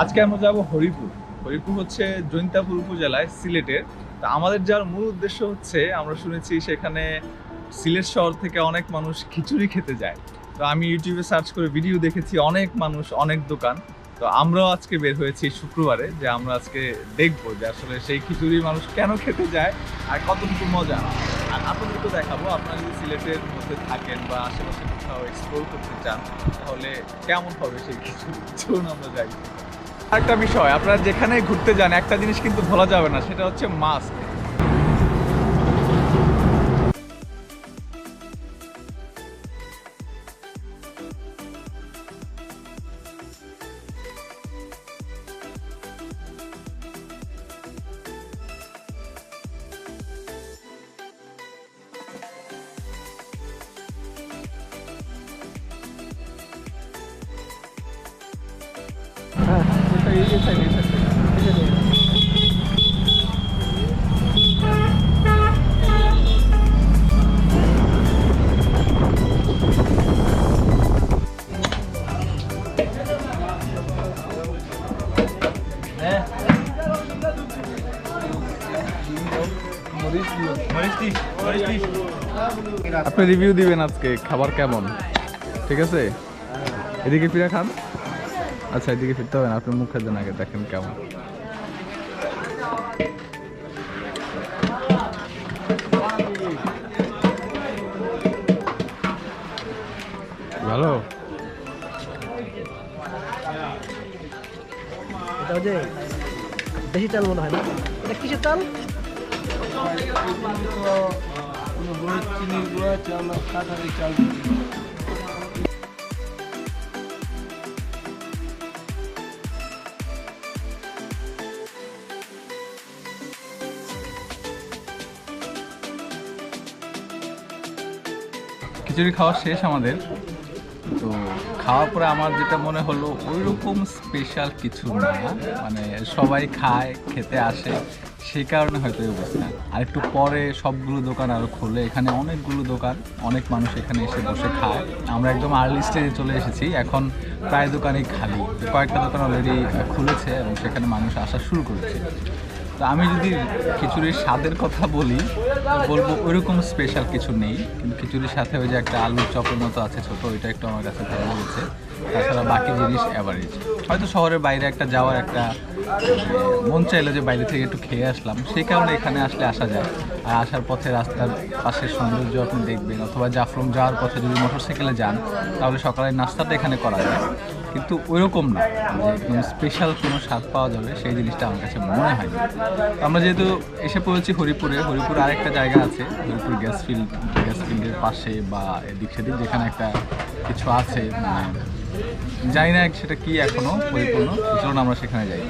আজকে আমরা যাব হরিপুর। হরিপুর হচ্ছে জৈন্তাপুর উপজেলায় সিলেটের। তা আমাদের যাওয়ার মূল উদ্দেশ্য হচ্ছে, আমরা শুনেছি সেখানে সিলেট শহর থেকে অনেক মানুষ খিচুড়ি খেতে যায়। তো আমি ইউটিউবে সার্চ করে ভিডিও দেখেছি, অনেক মানুষ, অনেক দোকান। তো আমরাও আজকে বের হয়েছি শুক্রবারে, যে আমরা আজকে দেখবো যে আসলে সেই খিচুড়ি মানুষ কেন খেতে যায় আর কতটুকু মজা। আর আপনাদেরকে দেখাবো, আপনারা যদি সিলেটের মধ্যে থাকেন বা আশেপাশে কোথাও এক্সপ্লোর করতে চান, তাহলে কেমন হবে সেই খিচুড়ি। চলুন আমরা যাই। একটা বিষয়, আপনারা যেখানে ঘুরতে যান একটা জিনিস কিন্তু ভোলা যাবে না, সেটা হচ্ছে মাস্ক। আপনি রিভিউ দিবেন আজকে খাবার কেমন, ঠিক আছে? এদিকে ফিরে খান। আচ্ছা, এদিকে ফিরতে হবে না, আপনি মুখে দেন আগে, দেখেন কেমন। ভালো। এটা যে দেশি চাল মনে হয় না, এটা কিসের চাল? চিনির গুঁড়া চাল, কাঁঠালি চাল। খিচুড়ি খাওয়া শেষ আমাদের। তো খাওয়ার পরে আমার যেটা মনে হলো, ওই রকম স্পেশাল কিছু না, মানে সবাই খায়, খেতে আসে, সেই কারণে হয়তো এই অবস্থা। আর একটু পরে সবগুলো দোকান আরও খোলে, এখানে অনেকগুলো দোকান, অনেক মানুষ এখানে এসে বসে খায়। আমরা একদম আর্লি স্টেজে চলে এসেছি, এখন প্রায় দোকানই খালি। কয়েকটা দোকান অলরেডি খুলেছে এবং সেখানে মানুষ আসা শুরু করেছে। তো আমি যদি খিচুড়ির স্বাদের কথা বলি, বলবো ওইরকম স্পেশাল কিছু নেই, কিন্তু খিচুড়ির সাথে ওই যে একটা আলুর চপের মতো আছে ছোটো, ওইটা একটু আমার কাছে ভালো লেগেছে। তাছাড়া বাকি জিনিস অ্যাভারেজ। হয়তো শহরের বাইরে একটা যাওয়ার একটা মন চাইলো যে বাইরে থেকে একটু খেয়ে আসলাম, সেই কারণে এখানে আসলে আসা যায়। আর আসার পথে রাস্তার পাশের সৌন্দর্য আপনি দেখবেন, অথবা জাফলং যাওয়ার পথে যদি মোটরসাইকেলে যান, তাহলে সকালের নাস্তাটা এখানে করা যায়। কিন্তু ওইরকম না যে একদম স্পেশাল কোনো স্বাদ পাওয়া যাবে, সেই জিনিসটা আমার কাছে মনে হয় না। আমরা যেহেতু এসে পড়েছি হরিপুরে, হরিপুরে আরেকটা জায়গা আছে, হরিপুর গ্যাস ফিল্ডের পাশে বা এদিক সেদিক যেখানে একটা কিছু আছে, মানে জানি না সেটা কি এখনো পরিপূর্ণ। চলুন আমরা সেখানে যাই।